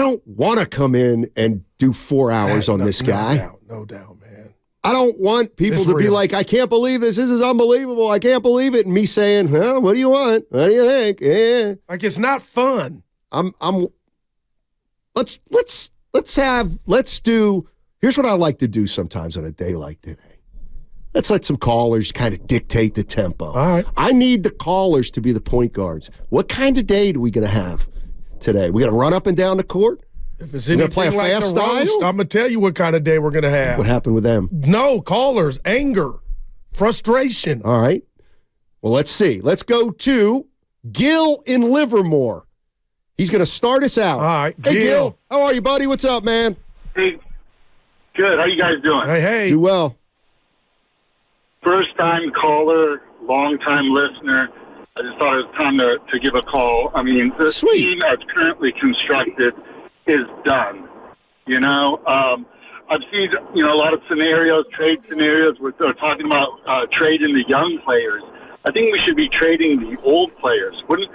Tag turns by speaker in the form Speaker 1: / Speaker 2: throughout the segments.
Speaker 1: don't want to come in and do 4 hours on this guy.
Speaker 2: No doubt, man.
Speaker 1: I don't want people to be like, I can't believe this. This is unbelievable. I can't believe it. And me saying, well, what do you want? What do you think? Yeah.
Speaker 2: Like, it's not fun.
Speaker 1: Let's do, here's what I like to do sometimes on a day like today. Let's let some callers kind of dictate the tempo.
Speaker 2: All right.
Speaker 1: I need the callers to be the point guards. What kind of day are we going to have today? We going to run up and down the court?
Speaker 2: If it's anything
Speaker 1: play a
Speaker 2: like
Speaker 1: fast
Speaker 2: the roast,
Speaker 1: style?
Speaker 2: I'm going to tell you what kind of day we're going to have.
Speaker 1: What happened with them?
Speaker 2: No, callers, anger, frustration.
Speaker 1: All right. Well, let's see. Let's go to Gil in Livermore. He's going to start us out.
Speaker 2: All right,
Speaker 1: Hey, Gil. How are you, buddy? What's up, man?
Speaker 3: Hey, good. How you guys doing?
Speaker 2: Hey.
Speaker 1: Do well.
Speaker 3: First-time caller, long-time listener. I just thought it was time to give a call. I mean, the team as currently constructed is done. You know, I've seen, a lot of scenarios, trade scenarios, where they're talking about trading the young players. I think we should be trading the old players. Wouldn't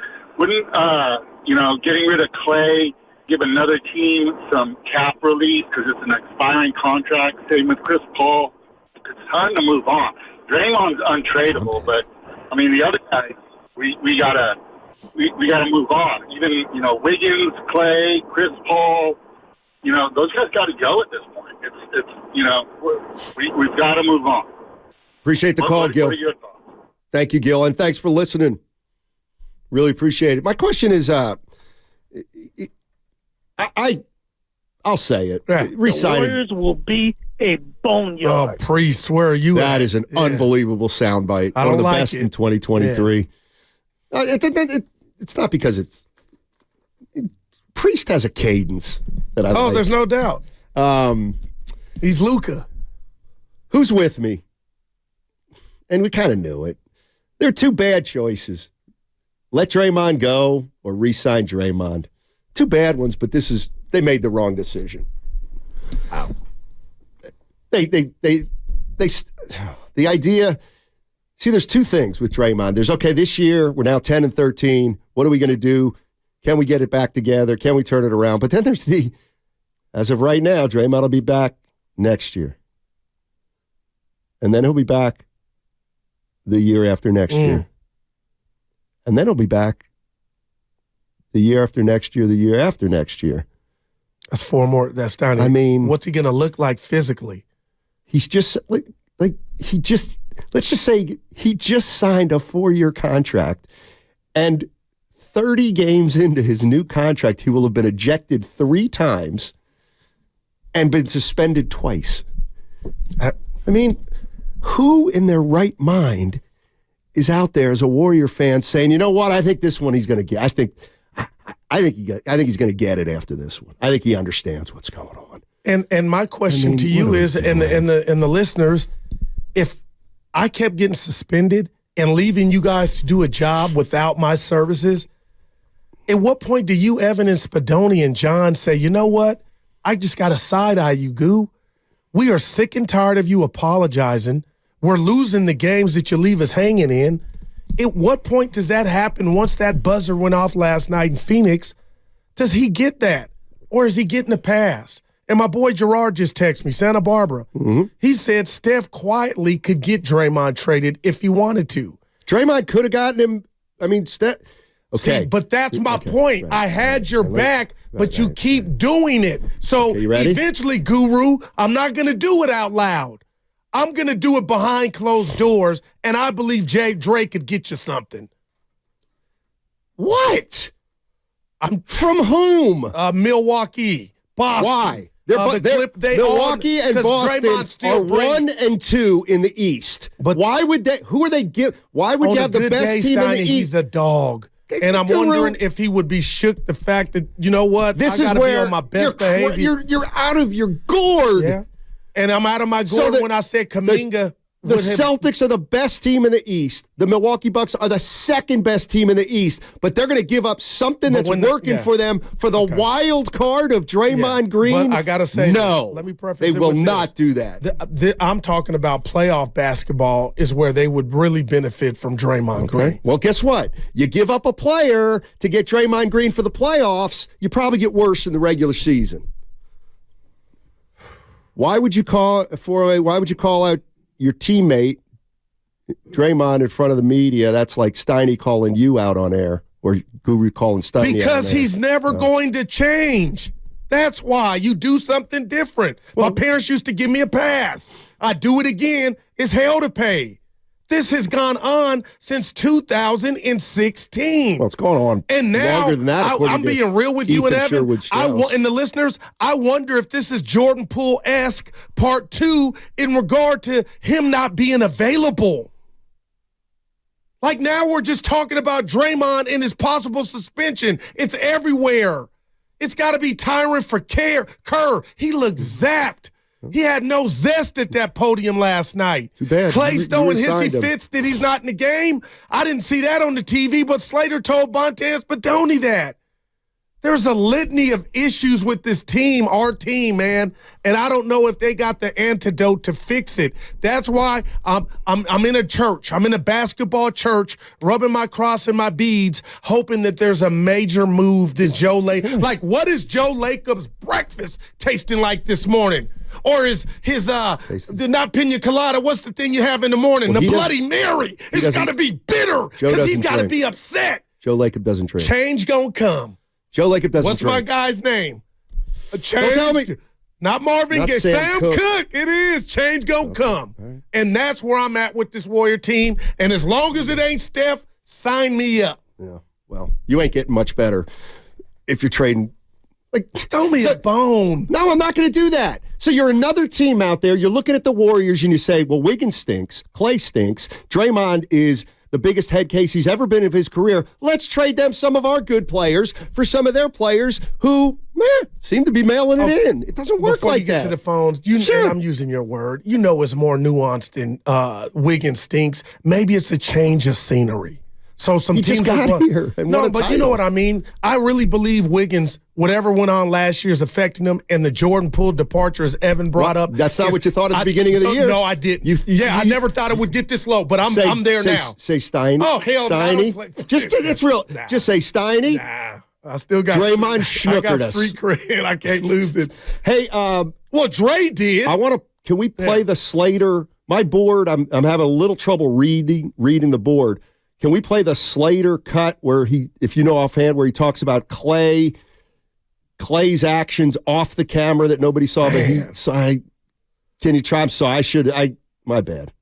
Speaker 3: getting rid of Klay, give another team some cap relief because it's an expiring contract. Same with Chris Paul. It's time to move on. Draymond's untradeable, but I mean the other guys, we gotta move on. Even Wiggins, Klay, Chris Paul, those guys got to go at this point. We've got to move on.
Speaker 1: Appreciate the call, Gil.
Speaker 3: What are your thoughts?
Speaker 1: Thank you, Gil, and thanks for listening. Really appreciate it. My question is, I'll say it.
Speaker 2: Yeah.
Speaker 4: The Warriors will be a boneyard.
Speaker 2: Oh, Priest, where are you
Speaker 1: That
Speaker 2: at?
Speaker 1: is an unbelievable soundbite.
Speaker 2: I
Speaker 1: One of the
Speaker 2: don't like
Speaker 1: best
Speaker 2: it.
Speaker 1: in 2023. It's not because it's Priest has a cadence that I like.
Speaker 2: There's no doubt. He's Luka.
Speaker 1: Who's with me? And we kind of knew it. There are two bad choices. Let Draymond go or re-sign Draymond. Two bad ones, but they made the wrong decision.
Speaker 2: Wow.
Speaker 1: The idea, see, there's two things with Draymond. There's, this year, we're now 10-13. What are we going to do? Can we get it back together? Can we turn it around? But then there's as of right now, Draymond will be back next year. And then he'll be back the year after next year. And then he'll be back the year after next year, the year after next year.
Speaker 2: That's 4 more. That's down.
Speaker 1: I mean,
Speaker 2: what's he going to look like physically?
Speaker 1: He's just let's just say he just signed a 4-year contract, and 30 games into his new contract, he will have been ejected 3 times and been suspended twice. I mean, who in their right mind is out there as a Warrior fan saying, you know what, I think this one he's going to get. I think he's going to get it after this one. I think he understands what's going on.
Speaker 2: And my question to you is, and the listeners, if I kept getting suspended and leaving you guys to do a job without my services, at what point do you, Evan and Spadoni and John, say, you know what, I just got to side-eye you, Goo. We are sick and tired of you apologizing. We're losing the games that you leave us hanging in. At what point does that happen once that buzzer went off last night in Phoenix? Does he get that? Or is he getting a pass? And my boy Gerard just texted me, Santa Barbara. Mm-hmm. He said Steph quietly could get Draymond traded if he wanted to.
Speaker 1: Draymond could have gotten him. I mean, Steph. Okay.
Speaker 2: See, but that's my point. Right, I had your back, but you keep doing it. So eventually, Guru, I'm not going to do it out loud. I'm going to do it behind closed doors, and I believe Drake could get you something.
Speaker 1: What? From whom?
Speaker 2: Milwaukee, Boston.
Speaker 1: Why? Milwaukee and Boston are 1 and 2 in the East. But why would they? Who are they give? Why would you have the best team in the East?
Speaker 2: He's a dog. And I'm wondering if he would be shook the fact that, you know what, I got to be on my best behavior.
Speaker 1: You're out of your gourd.
Speaker 2: Yeah. And I'm out of my gourd when I said Kuminga.
Speaker 1: The Celtics are the best team in the East. The Milwaukee Bucks are the second best team in the East, but they're going to give up something that's working for them for the wild card of Draymond Green.
Speaker 2: But I got to say,
Speaker 1: no,
Speaker 2: let me preface
Speaker 1: they will not do that.
Speaker 2: I'm talking about playoff basketball is where they would really benefit from Draymond Green.
Speaker 1: Well, guess what? You give up a player to get Draymond Green for the playoffs, you probably get worse in the regular season. Why would you call out your teammate, Draymond, in front of the media? That's like Steiny calling you out on air, or Guru calling Steiny
Speaker 2: because
Speaker 1: out on air.
Speaker 2: He's never going to change. That's why you do something different. My parents used to give me a pass. I do it again. It's hell to pay. This has gone on since 2016.
Speaker 1: Well, it's going on
Speaker 2: and now,
Speaker 1: longer than that.
Speaker 2: I'm being real with you and Evan. And the listeners, I wonder if this is Jordan Poole-esque part 2 in regard to him not being available. Like now we're just talking about Draymond and his possible suspension. It's everywhere. It's got to be Tyron for Kerr. He looked zapped. He had no zest at that podium last night.
Speaker 1: Too bad.
Speaker 2: Clay's throwing hissy fits that he's not in the game. I didn't see that on the TV, but Slater told Montez Badoni that. There's a litany of issues with this team, our team, man, and I don't know if they got the antidote to fix it. That's why I'm in a church. I'm in a basketball church, rubbing my cross and my beads, hoping that there's a major move to Joe Lacob. Like, what is Joe Lacob's breakfast tasting like this morning? Or is his not pina colada? What's the thing you have in the morning? The Bloody Mary. It's got to be bitter because he's got to be upset.
Speaker 1: Joe Lacob doesn't drink.
Speaker 2: Change gonna come.
Speaker 1: Joe Lacob doesn't
Speaker 2: What's
Speaker 1: drink.
Speaker 2: my guy's name? Change.
Speaker 1: Don't tell me.
Speaker 2: Not Marvin Gaye. Sam Cooke. It is. Change gonna come.
Speaker 1: Right.
Speaker 2: And that's where I'm at with this Warrior team. And as long as it ain't Steph, sign me up.
Speaker 1: Yeah. Well, you ain't getting much better if you're trading. Like,
Speaker 2: throw me a bone.
Speaker 1: No, I'm not going to do that. So you're another team out there. You're looking at the Warriors and you say, well, Wiggins stinks. Klay stinks. Draymond is the biggest head case he's ever been of his career. Let's trade them some of our good players for some of their players who seem to be mailing it in. It doesn't work
Speaker 2: Before
Speaker 1: like
Speaker 2: you get
Speaker 1: that.
Speaker 2: to the phones, and I'm using your word. You know it's more nuanced than Wiggins stinks. Maybe it's a change of scenery. So some
Speaker 1: he
Speaker 2: teams
Speaker 1: just got here and won a title.
Speaker 2: You know what I mean? I really believe Wiggins, whatever went on last year is affecting him, and the Jordan Poole departure, as Evan brought up.
Speaker 1: That's not what you thought at the beginning of the year.
Speaker 2: No, I didn't. I never thought it would get this low, but I'm there now.
Speaker 1: Say Steiny.
Speaker 2: Oh, hell no.
Speaker 1: Steiny. It's real.
Speaker 2: Nah.
Speaker 1: Just say Steiny.
Speaker 2: Nah. I still got
Speaker 1: Draymond schnookered us.
Speaker 2: I got street cred. I can't lose it.
Speaker 1: Hey,
Speaker 2: well, Dre did.
Speaker 1: Can we play the Slater? My board, I'm having a little trouble reading the board. Can we play the Slater cut where if you know offhand, where he talks about Klay's actions off the camera that nobody saw? But can you try? I'm sorry. My bad.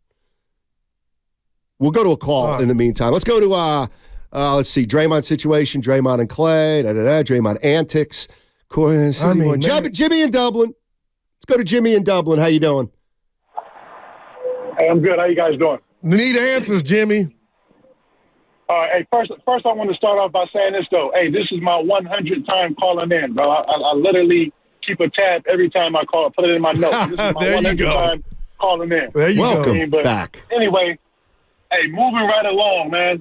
Speaker 1: We'll go to a call in the meantime. Let's go to, let's see, Draymond situation, Draymond and Klay, Draymond antics. Jimmy in Dublin. Let's go to Jimmy in Dublin. How you doing?
Speaker 5: Hey, I'm good. How you guys doing?
Speaker 2: Need answers, Jimmy.
Speaker 5: Hey, first, I want to start off by saying this, though. Hey, this is my 100th time calling in, bro. I literally keep a tab every time I call. Put it in my notes. This is my 100th time calling in.
Speaker 2: There you
Speaker 1: Welcome
Speaker 2: go.
Speaker 5: But
Speaker 1: back.
Speaker 5: Anyway, hey, moving right along, man.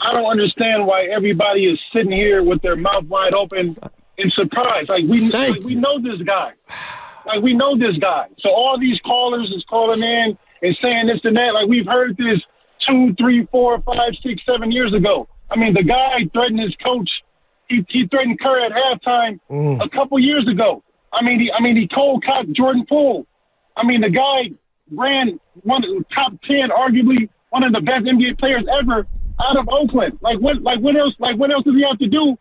Speaker 5: I don't understand why everybody is sitting here with their mouth wide open in surprise. We know this guy. We know this guy. So all these callers is calling in and saying this and that. We've heard this 2, 3, 4, 5, 6, 7 years ago. I mean, the guy threatened his coach. He threatened Kerr at halftime a couple years ago. I mean, he cold-cocked Jordan Poole. I mean, the guy ran one of the top 10, arguably one of the best NBA players ever out of Oakland. What else does he have to do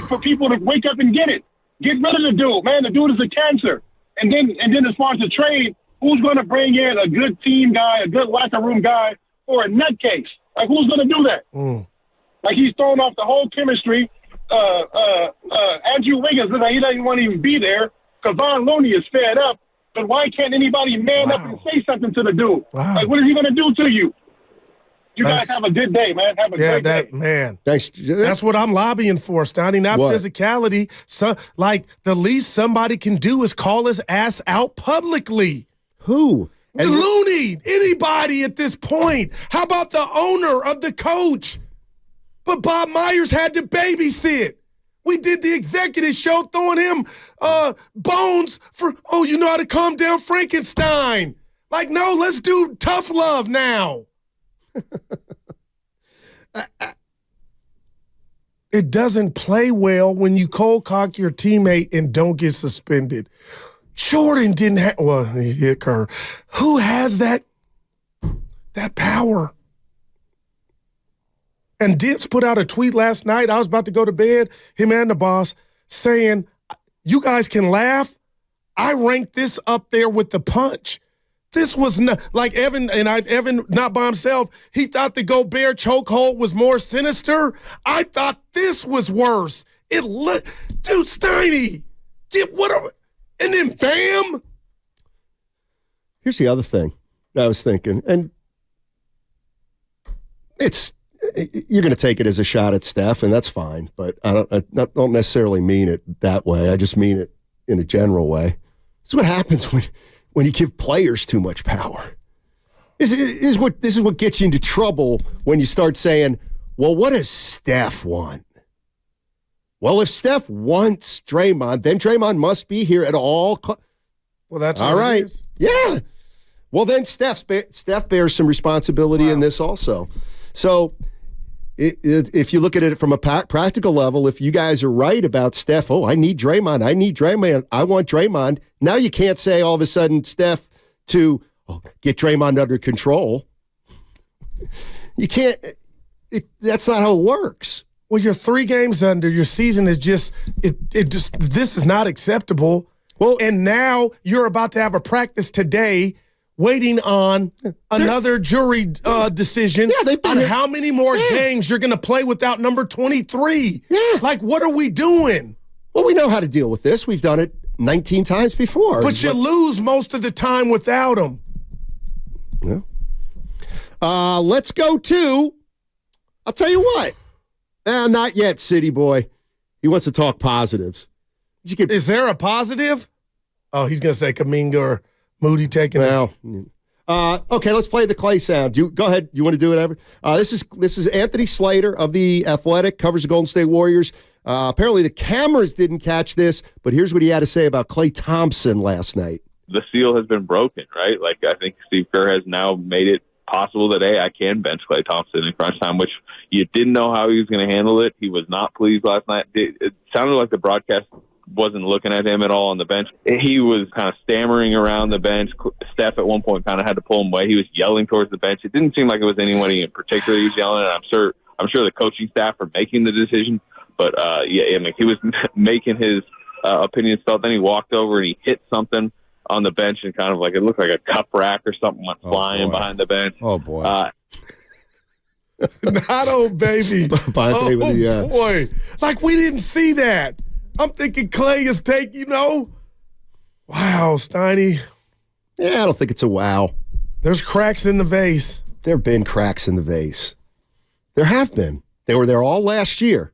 Speaker 5: for people to wake up and get it? Get rid of the dude, man. The dude is a cancer. And then as far as the trade, who's going to bring in a good team guy, a good locker room guy, or a nutcase? Who's going to do that? He's throwing off the whole chemistry. Andrew Wiggins, he doesn't want to even be there. Kevon Looney is fed up. But why can't anybody man up and say something to the dude?
Speaker 2: Wow.
Speaker 5: What is he going to do to you? You guys have a good day, man. Have a great day.
Speaker 2: Man.
Speaker 1: Thanks.
Speaker 2: That's what I'm lobbying for, Steiny, not physicality. So, the least somebody can do is call his ass out publicly.
Speaker 1: Who? And
Speaker 2: Looney, anybody at this point. How about the owner of the coach? But Bob Myers had to babysit. We did the executive show throwing him bones for, you know how to calm down Frankenstein. Like, no, let's do tough love now. It doesn't play well when you cold cock your teammate and don't get suspended. Jordan didn't have, he hit Kerr. Who has that power? And Dips put out a tweet last night. I was about to go to bed, him and the boss, saying, you guys can laugh. I ranked this up there with the punch. This was not, like Evan, not by himself, he thought the Gobert chokehold was more sinister. I thought this was worse. Dude, Steiny, and then bam.
Speaker 1: Here's the other thing I was thinking, and you're going to take it as a shot at Steph, and that's fine, but I don't necessarily mean it that way. I just mean it in a general way. This is what happens when you give players too much power. This is what gets you into trouble when you start saying, well, what does Steph want? Well, if Steph wants Draymond, then Draymond must be here at all.
Speaker 2: Well, that's
Speaker 1: all right.
Speaker 2: It is.
Speaker 1: Yeah. Well, then Steph bears some responsibility in this also. So if you look at it from a practical level, if you guys are right about Steph, I need Draymond, I want Draymond. Now you can't say all of a sudden, Steph, to get Draymond under control. You can't. That's not how it works.
Speaker 2: Well, you're 3 games under. Your season is just this is not acceptable. Well, and now you're about to have a practice today, waiting on another jury decision on how many more games you're going to play without number 23. Yeah. Like, what are we doing?
Speaker 1: Well, we know how to deal with this. We've done it 19 times before.
Speaker 2: But you lose most of the time without them.
Speaker 1: Yeah. Let's go to, I'll tell you what. Not yet, City Boy. He wants to talk positives.
Speaker 2: Is there a positive? Oh, he's going to say Kuminga or Moody taking it.
Speaker 1: Okay, let's play the Klay sound. Go ahead. You want to do it, Evan? This is Anthony Slater of The Athletic, covers the Golden State Warriors. Apparently the cameras didn't catch this, but here's what he had to say about Klay Thompson last night.
Speaker 6: The seal has been broken, right? Like, I think Steve Kerr has now made it possible that, I can bench Klay Thompson in crunch time, which you didn't know how he was going to handle it. He was not pleased last night. It sounded like the broadcast wasn't looking at him at all on the bench. He was kind of stammering around the bench. Steph at one point kind of had to pull him away. He was yelling towards the bench. It didn't seem like it was anybody in particular he was yelling at. I'm sure the coaching staff are making the decision, but he was making his opinions felt. Then he walked over and he hit something on the bench and kind of like it looked like a cup rack or something went flying behind the bench.
Speaker 1: Oh boy.
Speaker 2: Not old baby. Boy. Like, we didn't see that. I'm thinking Klay is taking, wow, Steiny.
Speaker 1: Yeah, I don't think it's a wow.
Speaker 2: There's cracks in the vase.
Speaker 1: There have been cracks in the vase. There have been. They were there all last year.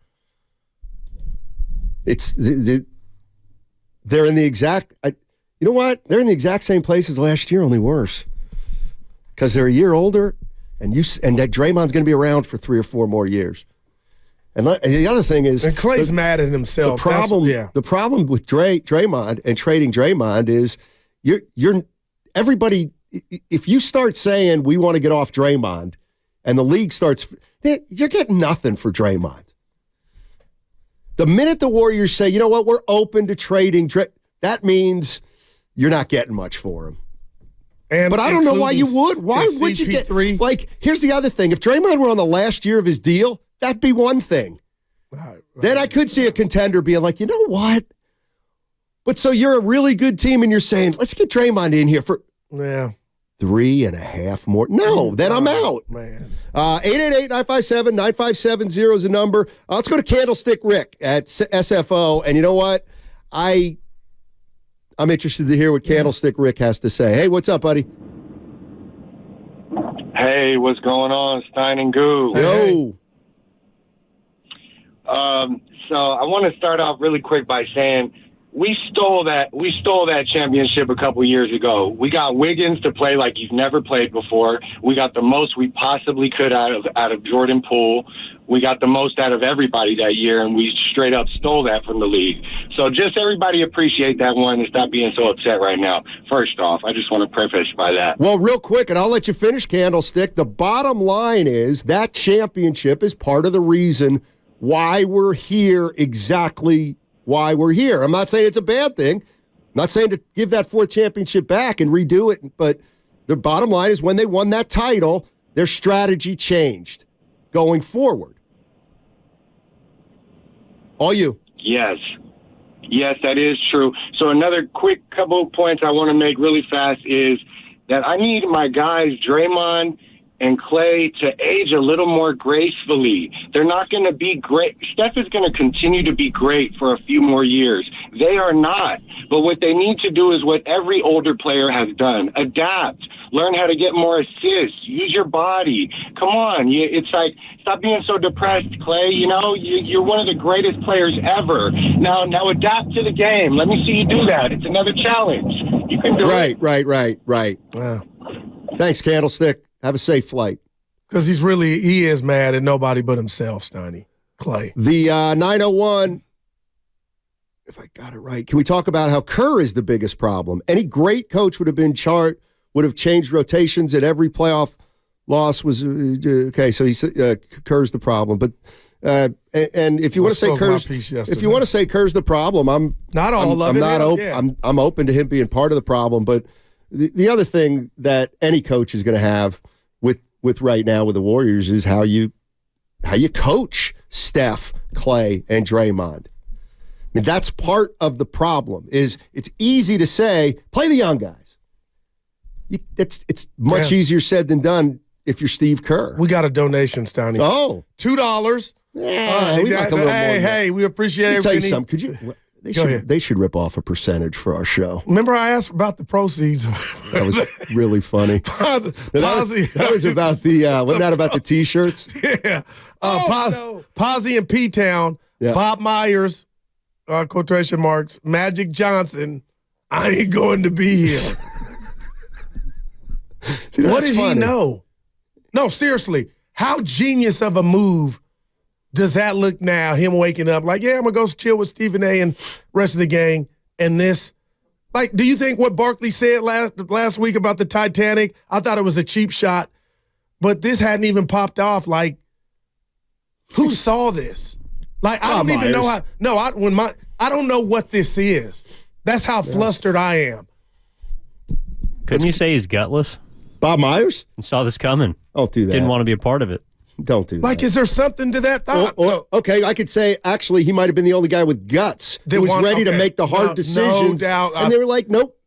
Speaker 1: They're in the exact, you know what? They're in the exact same place as last year, only worse. Because they're a year older, and that Draymond's going to be around for 3 or 4 more years. And the other thing is,
Speaker 2: and Klay's mad at himself.
Speaker 1: The problem with Draymond and trading Draymond is you're everybody. If you start saying we want to get off Draymond, and the league starts, you're getting nothing for Draymond. The minute the Warriors say, you know what, we're open to trading, that means you're not getting much for him. But I don't know why you would. Why would you get? Like, here's the other thing: if Draymond were on the last year of his deal, that'd be one thing. Right. Then I could see a contender being like, you know what? But so you're a really good team, and you're saying, let's get Draymond in here for 3.5 more. No, then I'm out. Man. 888-957-9570 is the number. Let's go to Candlestick Rick at SFO. And you know what? I'm interested to hear what Candlestick Rick has to say. Hey, what's up, buddy?
Speaker 7: Hey, what's going on, Steiny Guru?
Speaker 1: Yo.
Speaker 7: So I want to start off really quick by saying we stole that championship a couple years ago. We got Wiggins to play like he's never played before. We got the most we possibly could out of Jordan Poole. We got the most out of everybody that year, and we straight up stole that from the league. So just everybody appreciate that one and stop being so upset right now. First off, I just want to preface by that.
Speaker 1: Well, real quick, and I'll let you finish, Candlestick. The bottom line is that championship is part of the reason why we're here, exactly why we're here. I'm not saying it's a bad thing. I'm not saying to give that fourth championship back and redo it, but the bottom line is when they won that title, their strategy changed going forward. All you.
Speaker 7: Yes, that is true. So another quick couple of points I want to make really fast is that I need my guys, Draymond and Klay, to age a little more gracefully. They're not going to be great. Steph is going to continue to be great for a few more years. They are not. But what they need to do is what every older player has done. Adapt. Learn how to get more assists. Use your body. Come on. It's like, stop being so depressed, Klay. You know, you're one of the greatest players ever. Now adapt to the game. Let me see you do that. It's another challenge. You can do it.
Speaker 1: Right.
Speaker 2: Wow.
Speaker 1: Thanks, Candlestick. Have a safe flight.
Speaker 2: Because he is mad at nobody but himself, Steiny. Klay.
Speaker 1: The 901, if I got it right, can we talk about how Kerr is the biggest problem? Any great coach would have changed rotations at every playoff loss was okay. So Kerr's the problem, but and if you want to say Kerr's the problem, I'm open to him being part of the problem. But the other thing that any coach is going to have with right now with the Warriors is how you coach Steph, Klay, and Draymond. I mean, that's part of the problem. It's easy to say play the young guys. It's much easier said than done if you're Steve Kerr.
Speaker 2: We got a donation, Steiny.
Speaker 1: Oh.
Speaker 2: $2.
Speaker 1: Yeah, we like a little more than that.
Speaker 2: We appreciate it.
Speaker 1: Tell you something. Could you? They should rip off a percentage for our show.
Speaker 2: Remember, I asked about the proceeds.
Speaker 1: That was really funny. That was about wasn't that about the T-shirts?
Speaker 2: Yeah. Posy and P-Town. Yeah. Bob Myers, quotation marks. Magic Johnson. I ain't going to be here.
Speaker 1: See,
Speaker 2: what did he know? No, seriously. How genius of a move does that look now, him waking up like, yeah, I'm going to go chill with Stephen A. and rest of the gang, and this? Like, do you think what Barkley said last week about the Titanic, I thought it was a cheap shot, but this hadn't even popped off. Like, who saw this? Like, I don't even know how. No, I don't know what this is. That's how flustered I am.
Speaker 8: Couldn't you say he's gutless?
Speaker 1: Bob Myers?
Speaker 8: And saw this coming.
Speaker 1: Don't do that.
Speaker 8: Didn't want to be a part of it.
Speaker 1: Don't do that.
Speaker 2: Like, is there something to that thought?
Speaker 1: Okay, I could say, actually, he might have been the only guy with guts who was ready to make the hard decisions.
Speaker 2: No doubt.
Speaker 1: And they were like, nope.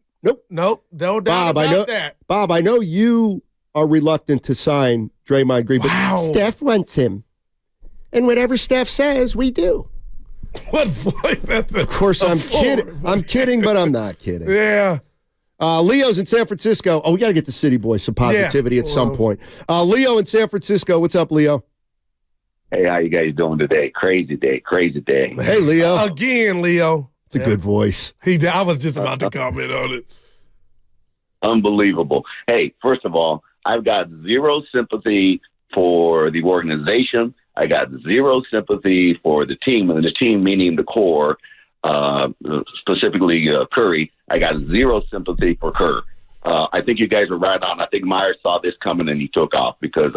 Speaker 2: No doubt about that.
Speaker 1: Bob, I know you are reluctant to sign Draymond Green, but Steph wants him. And whatever Steph says, we do.
Speaker 2: What voice?
Speaker 1: Of course, I'm kidding. I'm kidding, but I'm not kidding.
Speaker 2: Yeah.
Speaker 1: Leo's in San Francisco. Oh, we got to get the City Boys some positivity at some point. Leo in San Francisco. What's up, Leo?
Speaker 9: Hey, how you guys doing today? Crazy day.
Speaker 1: Hey, Leo.
Speaker 2: Again, Leo.
Speaker 1: It's a good voice.
Speaker 2: I was just about to comment on it.
Speaker 9: Unbelievable. Hey, first of all, I've got zero sympathy for the organization. I got zero sympathy for the team, and the team meaning the core, specifically Curry. I got zero sympathy for Kerr. I think you guys are right on. I think Myers saw this coming and he took off because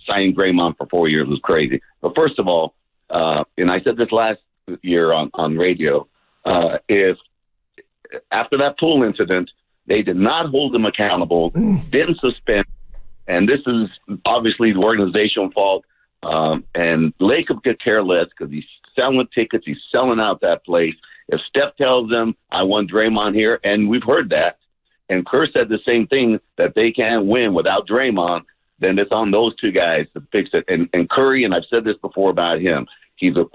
Speaker 9: signing Draymond for 4 years was crazy. But first of all, and I said this last year on radio, if after that pool incident, they did not hold him accountable, didn't suspend, and this is obviously the organizational fault, and Lacob could care less because he's selling tickets, he's selling out that place. If Steph tells them, I want Draymond here, and we've heard that, and Kerr said the same thing, that they can't win without Draymond, then it's on those two guys to fix it. And Curry, and I've said this before about him, he's a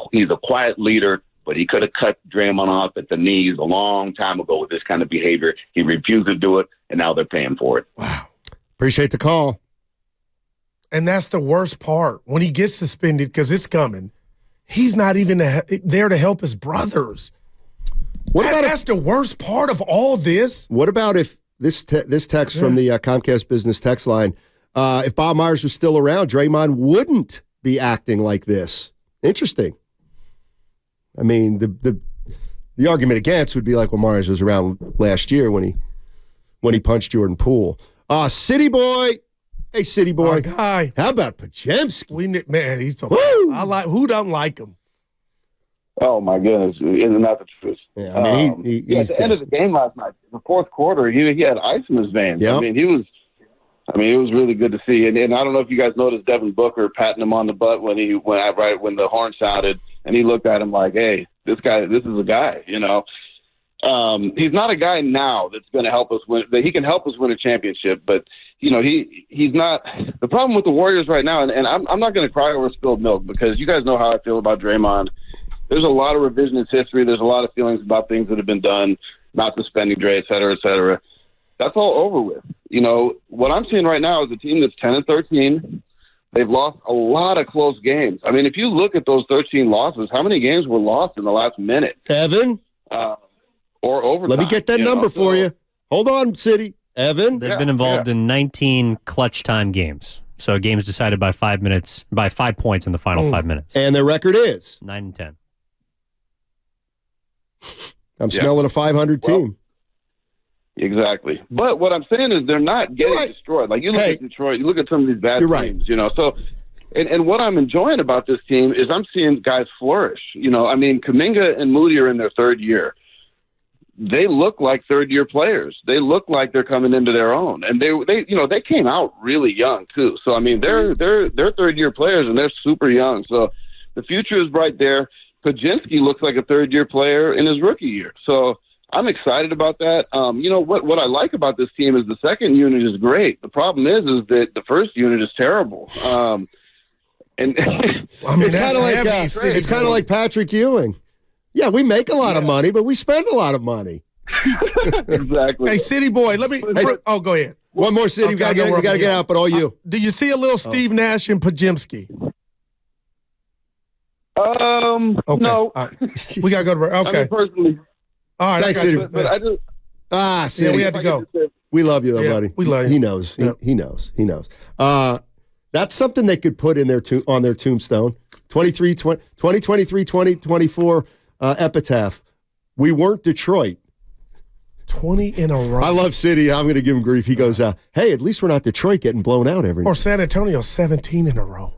Speaker 9: quiet leader, but he could have cut Draymond off at the knees a long time ago with this kind of behavior. He refused to do it, and now they're paying for it.
Speaker 2: Wow.
Speaker 1: Appreciate the call.
Speaker 2: And that's the worst part. When he gets suspended, because it's coming, he's not even there to help his brothers. That's the worst part of all this.
Speaker 1: What about if this text from the Comcast Business text line, if Bob Myers was still around, Draymond wouldn't be acting like this? Interesting. I mean, the argument against would be like when Myers was around last year when he punched Jordan Poole. City Boy. Hey, City Boy.
Speaker 2: Our guy.
Speaker 1: How about Podziemski?
Speaker 2: Man, he's who doesn't like him?
Speaker 10: Oh my goodness! Isn't that the truth?
Speaker 1: Yeah, I mean,
Speaker 10: at the end of the game last night, the fourth quarter, he had ice in his veins.
Speaker 1: Yep.
Speaker 10: I mean, it was really good to see. And I don't know if you guys noticed Devin Booker patting him on the butt when the horn sounded, and he looked at him like, "Hey, this is a guy." You know, he's not a guy now that's going to help us win. That he can help us win a championship, but you know, he's not. The problem with the Warriors right now, and I'm not going to cry over spilled milk because you guys know how I feel about Draymond. There's a lot of revisionist history. There's a lot of feelings about things that have been done, not suspending Dre, et cetera, et cetera. That's all over with. You know, what I'm seeing right now is a team that's 10-13. They've lost a lot of close games. I mean, if you look at those 13 losses, how many games were lost in the last minute?
Speaker 1: Evan?
Speaker 10: Or overtime.
Speaker 1: Let me get that number for you. Hold on, City. Evan?
Speaker 8: They've been involved in 19 clutch time games. So games decided by 5 points in the final 5 minutes.
Speaker 1: And their record is?
Speaker 8: 9-10.
Speaker 1: I'm smelling a 500 team.
Speaker 10: Exactly. But what I'm saying is they're not getting destroyed. Like you look at Detroit, you look at some of these bad teams, you know. So and what I'm enjoying about this team is I'm seeing guys flourish. You know, I mean, Kuminga and Moody are in their third year. They look like third-year players. They look like they're coming into their own. And they came out really young too. So I mean, they're third-year players and they're super young. So the future is bright there. Podziemski looks like a third-year player in his rookie year. So I'm excited about that. You know, what I like about this team is the second unit is great. The problem is that the first unit is terrible. And
Speaker 1: I mean, it's kind of like Patrick Ewing. Yeah, we make a lot of money, but we spend a lot of money.
Speaker 10: Exactly.
Speaker 2: Hey, City Boy, let me. Go ahead.
Speaker 1: One more, City. We got to get out, but all you.
Speaker 2: Do you see a little Steve Nash and Podziemski?
Speaker 10: Okay. No.
Speaker 2: We got to go to break. Okay.
Speaker 10: I mean, personally.
Speaker 2: All right.
Speaker 1: Thanks, City.
Speaker 10: But I just.
Speaker 1: City.
Speaker 2: We had to go.
Speaker 1: We love you, though, buddy.
Speaker 2: We love you.
Speaker 1: He knows. Yep. He knows. That's something they could put in on their tombstone. 2023-2024 epitaph. We weren't Detroit.
Speaker 2: 20 in a row.
Speaker 1: I love City. I'm going to give him grief. He goes, hey, at least we're not Detroit getting blown out every night.
Speaker 2: Or San Antonio, 17 in a row.